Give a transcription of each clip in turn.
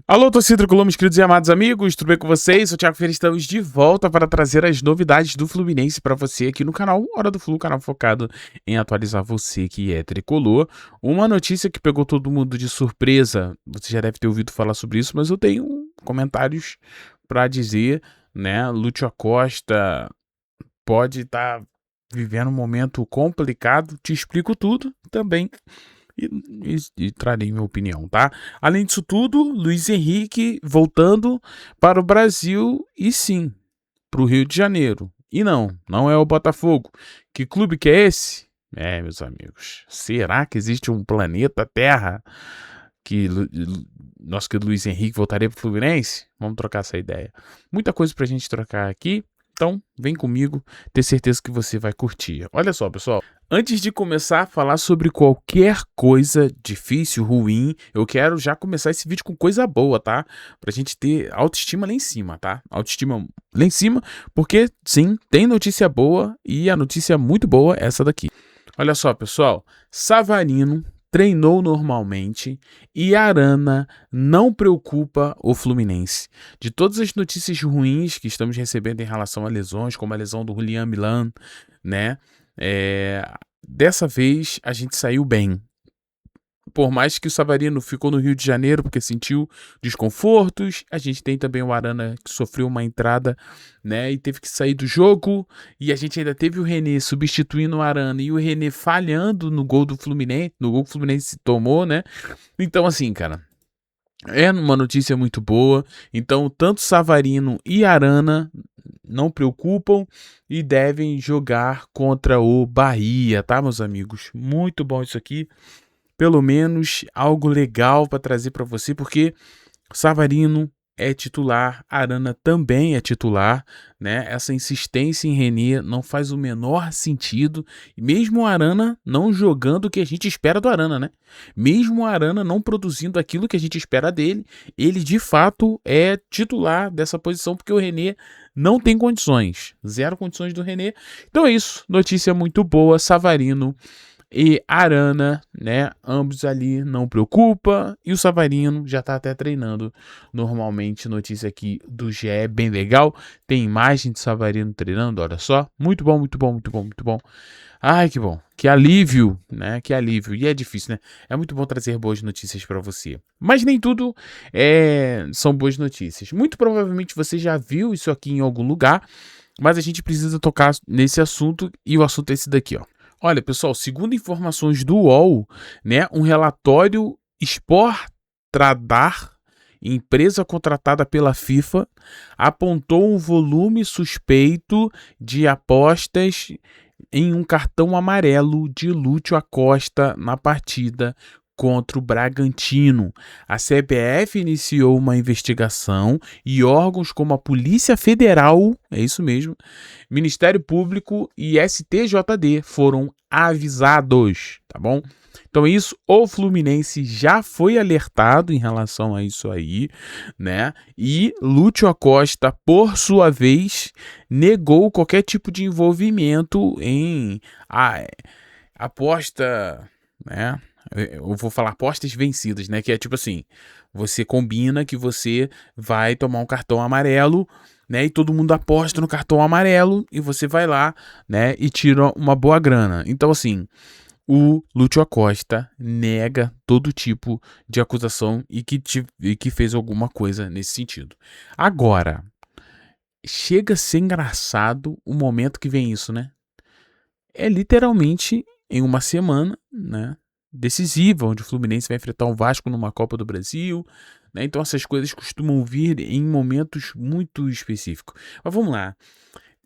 Alô, torcida tricolor, meus queridos e amados amigos, tudo bem com vocês? Eu sou o Thiago Ferreira, estamos de volta para trazer as novidades do Fluminense para você aqui no canal Hora do Flu, canal focado em atualizar você que é tricolor. Uma notícia que pegou todo mundo de surpresa, você já deve ter ouvido falar sobre isso, mas eu tenho comentários para dizer, né? Lúcio Acosta pode estar vivendo um momento complicado, te explico tudo também. E trarei minha opinião, tá? Além disso tudo, Luiz Henrique voltando para o Brasil e sim, para o Rio de Janeiro. E não é o Botafogo. Que clube que é esse? Meus amigos, será que existe um planeta Terra que nosso querido Luiz Henrique voltaria para o Fluminense? Vamos trocar essa ideia. Muita coisa pra gente trocar aqui. Então, vem comigo, ter certeza que você vai curtir. Olha só, pessoal. Antes de começar a falar sobre qualquer coisa difícil, ruim, eu quero já começar esse vídeo com coisa boa, tá? Pra gente ter autoestima lá em cima, tá? Autoestima lá em cima, porque sim, tem notícia boa e a notícia muito boa é essa daqui. Olha só, pessoal. Savarino treinou normalmente e Arana não preocupa o Fluminense. De todas as notícias ruins que estamos recebendo em relação a lesões, como a lesão do Julian Milan, né? Dessa vez a gente saiu bem. Por mais que o Savarino ficou no Rio de Janeiro porque sentiu desconfortos, a gente tem também o Arana que sofreu uma entrada, né, e teve que sair do jogo, e a gente ainda teve o René substituindo o Arana e o René falhando no gol do Fluminense, no gol que o Fluminense tomou, né? Então assim, cara, é uma notícia muito boa. Então, tanto Savarino e Arana não preocupam e devem jogar contra o Bahia, tá, meus amigos? Muito bom isso aqui. Pelo menos algo legal para trazer para você, porque Savarino é titular, Arana também é titular, né? Essa insistência em René não faz o menor sentido, e mesmo o Arana não jogando o que a gente espera do Arana, né? Mesmo o Arana não produzindo aquilo que a gente espera dele, ele de fato é titular dessa posição, porque o René não tem condições, zero condições do René. Então é isso, notícia muito boa, Savarino e Arana, né, ambos ali não preocupa, e o Savarino já tá até treinando normalmente. Notícia aqui do GE, bem legal, tem imagem de Savarino treinando, olha só, muito bom, muito bom, muito bom, muito bom. Ai, que bom, que alívio, né, que alívio, e é difícil, né, é muito bom trazer boas notícias para você, mas nem tudo são boas notícias. Muito provavelmente você já viu isso aqui em algum lugar, mas a gente precisa tocar nesse assunto, e o assunto é esse daqui, ó. Olha, pessoal, segundo informações do UOL, né, um relatório Sportradar, empresa contratada pela FIFA, apontou um volume suspeito de apostas em um cartão amarelo de Lúcio Acosta na partida contra o Bragantino. A CBF iniciou uma investigação e órgãos como a Polícia Federal, é isso mesmo, Ministério Público e STJD foram avisados, tá bom? Então isso, o Fluminense já foi alertado em relação a isso aí, né? E Lúcio Acosta, por sua vez, negou qualquer tipo de envolvimento em aposta, né? Eu vou falar apostas vencidas, né? Que é tipo assim, você combina que você vai tomar um cartão amarelo, né? E todo mundo aposta no cartão amarelo e você vai lá, né? E tira uma boa grana. Então assim, o Lúcio Acosta nega todo tipo de acusação e que fez alguma coisa nesse sentido. Agora, chega a ser engraçado o momento que vem isso, né? É literalmente em uma semana, né? Decisiva, onde o Fluminense vai enfrentar o Vasco numa Copa do Brasil, né? Então essas coisas costumam vir em momentos muito específicos. Mas vamos lá,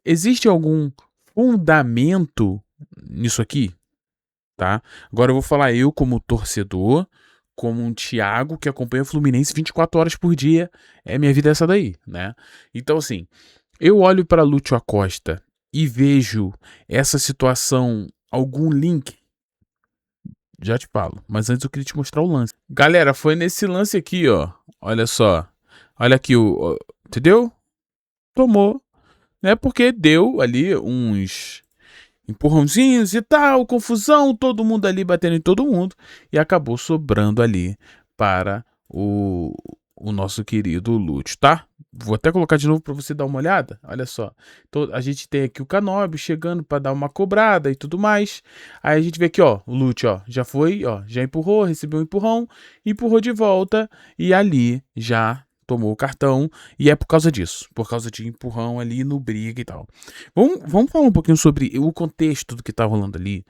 existe algum fundamento nisso aqui, tá? Agora eu vou falar eu como torcedor, como um Thiago que acompanha o Fluminense 24 horas por dia, minha vida é essa daí, né? Então assim, eu olho para Lúcio Acosta e vejo essa situação, algum link. Já te falo, mas antes eu queria te mostrar o lance. Galera, foi nesse lance aqui, ó. Olha só. Olha aqui, entendeu? Tomou, né? Porque deu ali uns empurrãozinhos e tal, confusão, todo mundo ali batendo em todo mundo, e acabou sobrando ali para o nosso querido Lúcio, tá? Vou até colocar de novo para você dar uma olhada. Olha só. Então, a gente tem aqui o Canóbio chegando para dar uma cobrada e tudo mais. Aí a gente vê aqui, ó, o Lúcio, ó, já foi, ó, já empurrou, recebeu um empurrão, empurrou de volta e ali já tomou o cartão. E é por causa disso, por causa de empurrão ali no briga e tal. Vamos falar um pouquinho sobre o contexto do que tá rolando ali.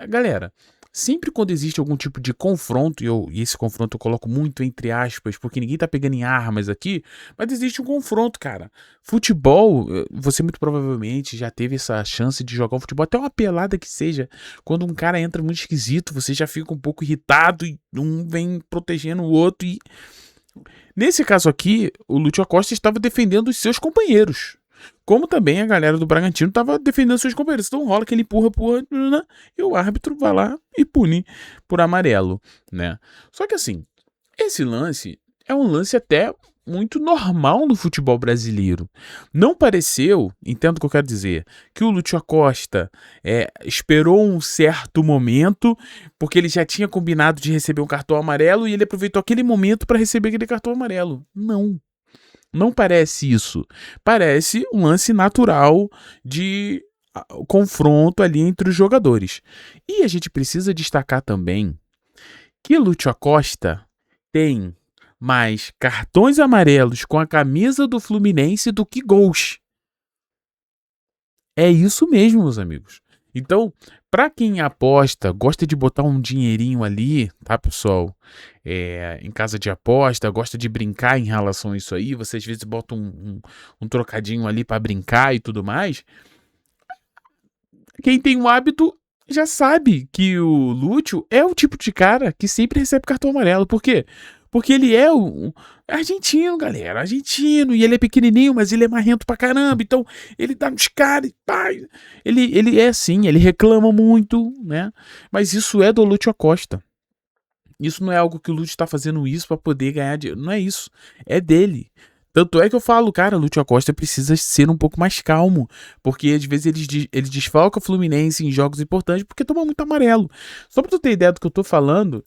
Galera, sempre quando existe algum tipo de confronto, e esse confronto eu coloco muito entre aspas, porque ninguém tá pegando em armas aqui, mas existe um confronto, cara. Futebol, você muito provavelmente já teve essa chance de jogar um futebol, até uma pelada que seja. Quando um cara entra muito esquisito, você já fica um pouco irritado e um vem protegendo o outro. E nesse caso aqui, o Lúcio Acosta estava defendendo os seus companheiros. Como também a galera do Bragantino estava defendendo seus companheiros. Então rola que ele empurra, e o árbitro vai lá e pune por amarelo, né? Só que assim, esse lance é um lance até muito normal no futebol brasileiro. Não pareceu, entendo o que eu quero dizer, que o Lúcio Acosta esperou um certo momento, porque ele já tinha combinado de receber um cartão amarelo e ele aproveitou aquele momento para receber aquele cartão amarelo. Não. Não parece isso. Parece um lance natural de confronto ali entre os jogadores. E a gente precisa destacar também que Lúcio Acosta tem mais cartões amarelos com a camisa do Fluminense do que gols. É isso mesmo, meus amigos. Então, para quem aposta, gosta de botar um dinheirinho ali, tá, pessoal? Em casa de aposta, gosta de brincar em relação a isso aí. Você às vezes bota um trocadinho ali para brincar e tudo mais. Quem tem um hábito já sabe que o Lúcio é o tipo de cara que sempre recebe cartão amarelo. Por quê? Porque ele é um argentino, galera. Argentino. E ele é pequenininho, mas ele é marrento pra caramba. Então, ele dá nos caras. Ele é assim, ele reclama muito, né? Mas isso é do Lúcio Acosta. Isso não é algo que o Lúcio tá fazendo isso pra poder ganhar dinheiro. Não é isso. É dele. Tanto é que eu falo, cara, Lúcio Acosta precisa ser um pouco mais calmo, porque às vezes ele desfalca o Fluminense em jogos importantes porque toma muito amarelo. Só pra tu ter ideia do que eu tô falando,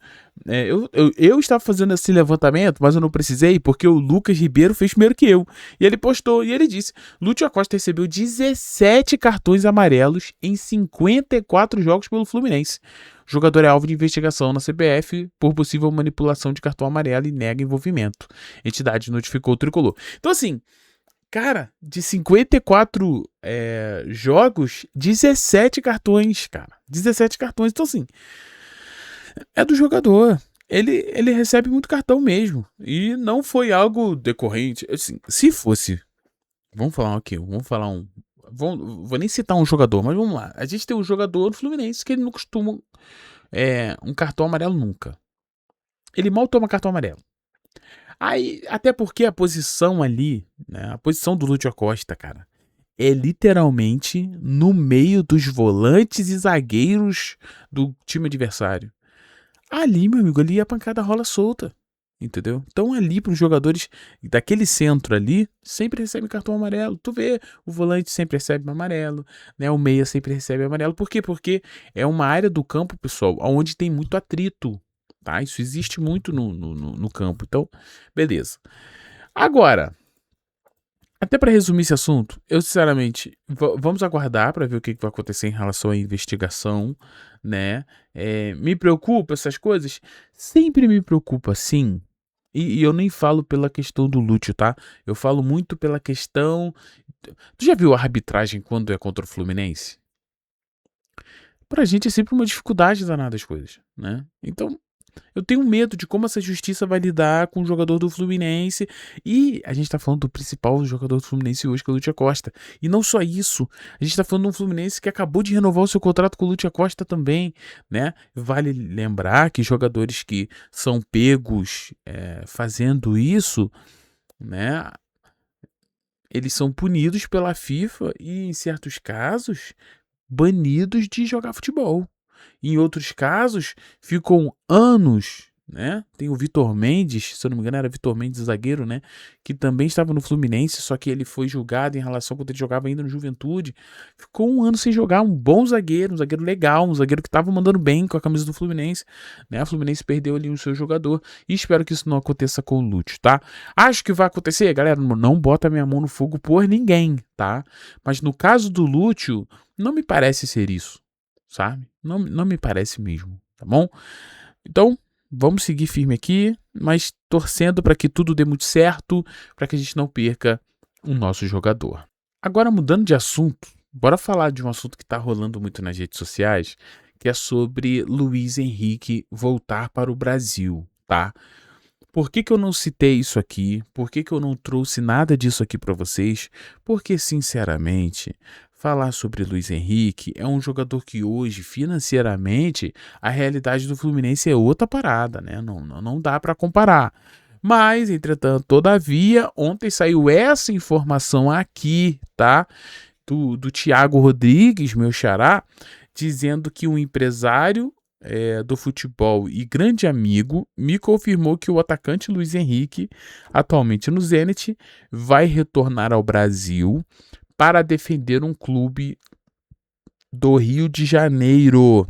eu estava fazendo esse levantamento, mas eu não precisei porque o Lucas Ribeiro fez primeiro que eu. E ele postou, e ele disse, Lúcio Acosta recebeu 17 cartões amarelos em 54 jogos pelo Fluminense. O jogador é alvo de investigação na CBF por possível manipulação de cartão amarelo e nega envolvimento. A entidade notificou o tricolor. Então, assim, cara, de 54 jogos, 17 cartões, cara. 17 cartões. Então, assim, é do jogador. Ele recebe muito cartão mesmo. E não foi algo decorrente. Assim, se fosse. Vamos falar aqui, vamos falar um. Vou nem citar um jogador, mas vamos lá. A gente tem um jogador do Fluminense que ele não costuma um cartão amarelo nunca. Ele mal toma cartão amarelo. Aí, até porque a posição ali, né, a posição do Lúcio Acosta, cara, é literalmente no meio dos volantes e zagueiros do time adversário. Ali, meu amigo, ali a pancada rola solta. Entendeu? Então ali para os jogadores daquele centro ali, sempre recebe cartão amarelo. Tu vê, o volante sempre recebe amarelo, né? O meia sempre recebe amarelo. Por quê? Porque é uma área do campo, pessoal, onde tem muito atrito, tá? Isso existe muito no campo. Então, beleza. Agora, até para resumir esse assunto, eu sinceramente, vamos aguardar para ver o que vai acontecer em relação à investigação, né? Me preocupa essas coisas? Sempre me preocupa, sim. E eu nem falo pela questão do Lúcio, tá? Eu falo muito pela questão. Tu já viu a arbitragem quando é contra o Fluminense? Pra gente é sempre uma dificuldade danada as coisas, né? Então, eu tenho medo de como essa justiça vai lidar com o jogador do Fluminense. E a gente tá falando do principal jogador do Fluminense hoje, que é o Lúcio Acosta. E não só isso, a gente tá falando de um Fluminense que acabou de renovar o seu contrato com o Lúcio Acosta também, né? Vale lembrar que jogadores que são pegos fazendo isso, né? Eles são punidos pela FIFA e, em certos casos, banidos de jogar futebol. Em outros casos, ficam anos né? Tem o Vitor Mendes, se eu não me engano era Vitor Mendes, zagueiro, né? Que também estava no Fluminense, só que ele foi julgado em relação quando ele jogava ainda no Juventude. Ficou um ano sem jogar, um bom zagueiro, um zagueiro legal, um zagueiro que estava mandando bem com a camisa do Fluminense, né? O Fluminense perdeu ali o seu jogador e espero que isso não aconteça com o Lúcio, tá? Acho que vai acontecer, galera, não bota minha mão no fogo por ninguém, tá? Mas no caso do Lúcio, não me parece ser isso, sabe? Não me parece mesmo, tá bom? Então, vamos seguir firme aqui, mas torcendo para que tudo dê muito certo, para que a gente não perca o nosso jogador. Agora, mudando de assunto, bora falar de um assunto que está rolando muito nas redes sociais, que é sobre Luiz Henrique voltar para o Brasil, tá? Por que eu não citei isso aqui? Por que eu não trouxe nada disso aqui para vocês? Porque, sinceramente, falar sobre Luiz Henrique é um jogador que hoje, financeiramente, a realidade do Fluminense é outra parada, né? Não dá para comparar. Mas, entretanto, todavia, ontem saiu essa informação aqui, tá? Do Thiago Rodrigues, meu xará, dizendo que um empresário do futebol e grande amigo me confirmou que o atacante Luiz Henrique, atualmente no Zenit, vai retornar ao Brasil para defender um clube do Rio de Janeiro.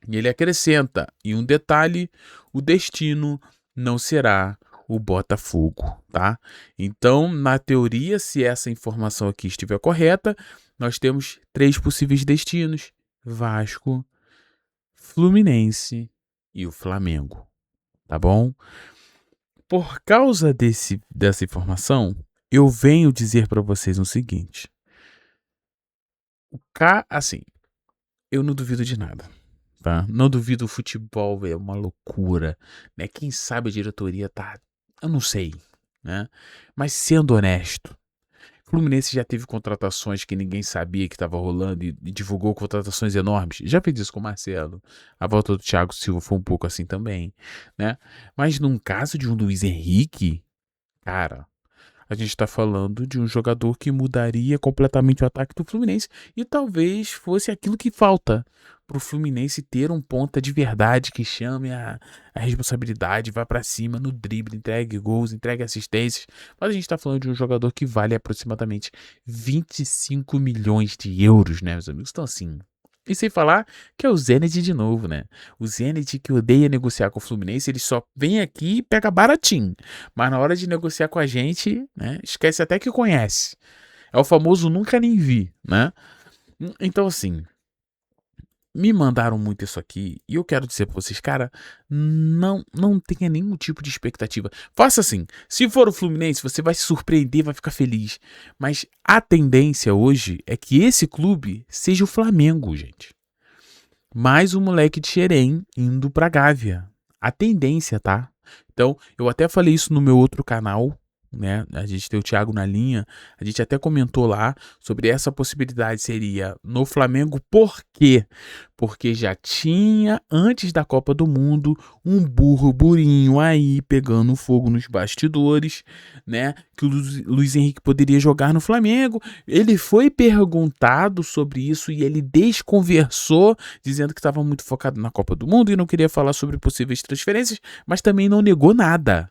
E ele acrescenta, e um detalhe, o destino não será o Botafogo, tá? Então, na teoria, se essa informação aqui estiver correta, nós temos 3 possíveis destinos: Vasco, Fluminense e o Flamengo, tá bom? Por causa dessa informação, eu venho dizer para vocês o seguinte. Assim, eu não duvido de nada, tá? Não duvido, o futebol é uma loucura, né? Quem sabe a diretoria tá, eu não sei, né? Mas sendo honesto, o Fluminense já teve contratações que ninguém sabia que estava rolando e divulgou contratações enormes. Já fez isso com o Marcelo. A volta do Thiago Silva foi um pouco assim também, né? Mas num caso de um Luiz Henrique, cara, a gente está falando de um jogador que mudaria completamente o ataque do Fluminense e talvez fosse aquilo que falta para o Fluminense ter um ponta de verdade que chame a responsabilidade, vá para cima no drible, entregue gols, entregue assistências. Mas a gente está falando de um jogador que vale aproximadamente 25 milhões de euros, né, meus amigos? Então, assim, e sem falar que é o Zenit de novo, né? O Zenit que odeia negociar com o Fluminense, ele só vem aqui e pega baratinho. Mas na hora de negociar com a gente, né, esquece até que conhece. É o famoso nunca nem vi, né? Então, assim, me mandaram muito isso aqui e eu quero dizer pra vocês, cara, não tenha nenhum tipo de expectativa. Faça assim, se for o Fluminense, você vai se surpreender, vai ficar feliz. Mas a tendência hoje é que esse clube seja o Flamengo, gente. Mais um moleque de Xerém indo pra Gávea. A tendência, tá? Então, eu até falei isso no meu outro canal, né? A gente tem o Thiago na linha, a gente até comentou lá sobre essa possibilidade, seria no Flamengo. Por quê? Porque já tinha, antes da Copa do Mundo, um burburinho aí pegando fogo nos bastidores, né? Que o Luiz Henrique poderia jogar no Flamengo. Ele foi perguntado sobre isso e ele desconversou, dizendo que estava muito focado na Copa do Mundo e não queria falar sobre possíveis transferências, mas também não negou nada.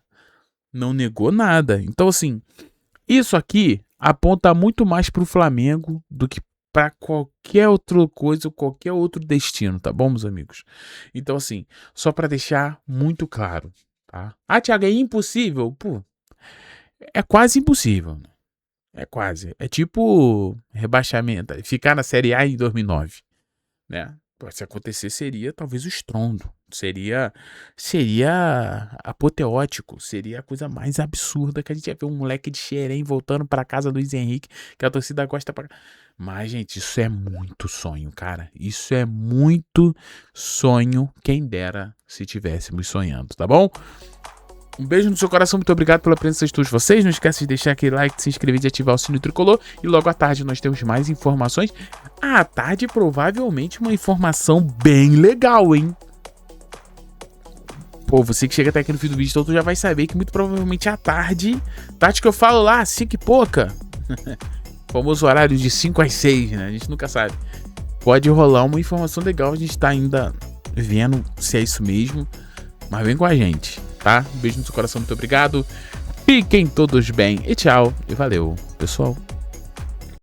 Não negou nada. Então, assim, isso aqui aponta muito mais para o Flamengo do que para qualquer outra coisa, qualquer outro destino, tá bom, meus amigos? Então, assim, só para deixar muito claro, tá? Ah, Thiago, é impossível? Pô, é quase impossível. É quase. É tipo rebaixamento, ficar na Série A em 2009, né? Se acontecer, seria talvez o estrondo. Seria apoteótico. Seria a coisa mais absurda que a gente ia ver um moleque de Xerém voltando para casa do Luiz Henrique, que a torcida gosta pra... Mas, gente, isso é muito sonho, cara. Isso é muito sonho. Quem dera se tivéssemos sonhando, tá bom? Um beijo no seu coração, muito obrigado pela presença de todos vocês. Não esquece de deixar aquele like, de se inscrever e de ativar o sino tricolor. E logo à tarde nós temos mais informações. À tarde, provavelmente, uma informação bem legal, hein? Pô, você que chega até aqui no fim do vídeo, então tu já vai saber que muito provavelmente à tarde, tarde que eu falo lá, 5 e pouca. Famoso horário de 5 às 6, né? A gente nunca sabe. Pode rolar uma informação legal, a gente tá ainda vendo se é isso mesmo. mas vem com a gente, tá? Um beijo no seu coração, muito obrigado. Fiquem todos bem e tchau. E valeu, pessoal.